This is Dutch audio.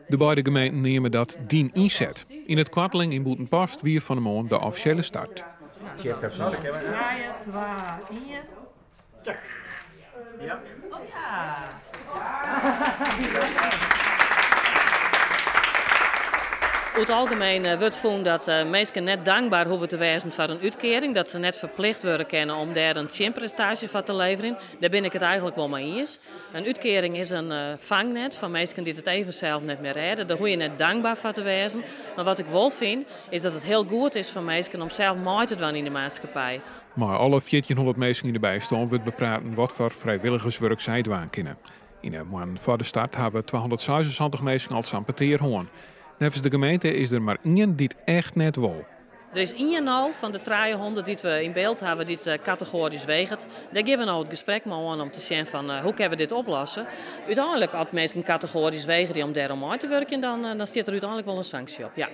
De beide gemeenten nemen dat dien inzet. In het kwarteling in Boetenpost wie van de morgen de officiële start. Draaien, 2, 1. Tjak. Ja. Oh ja. Over het algemeen wordt vonden dat mensen net dankbaar hoeven te wezen voor een uitkering. Dat ze net verplicht worden kennen om daar een tjimprestatie van te leveren. Daar ben ik het eigenlijk wel mee eens. Een uitkering is een vangnet van mensen die het even zelf net meer redden. Daar hoef je net dankbaar voor te wezen. Maar wat ik wel vind, is dat het heel goed is voor mensen om zelf mee te doen in de maatschappij. Maar alle 1400 mensen die erbij staan wordt bepraten wat voor vrijwilligerswerk zij doen kunnen. In de maand voor de start hebben 276 mensen al zijn peteer hoorn. Nevens de gemeente is er maar één die het echt net wil. Er is één nou van de 300 die we in beeld hebben, die het categorisch weegt. Daar geven we nou het gesprek maar aan om te zien van hoe kunnen we dit oplossen. Uiteindelijk, als mensen categorisch wegen die om daarom uit te werken, dan staat er uiteindelijk wel een sanctie op. Ja.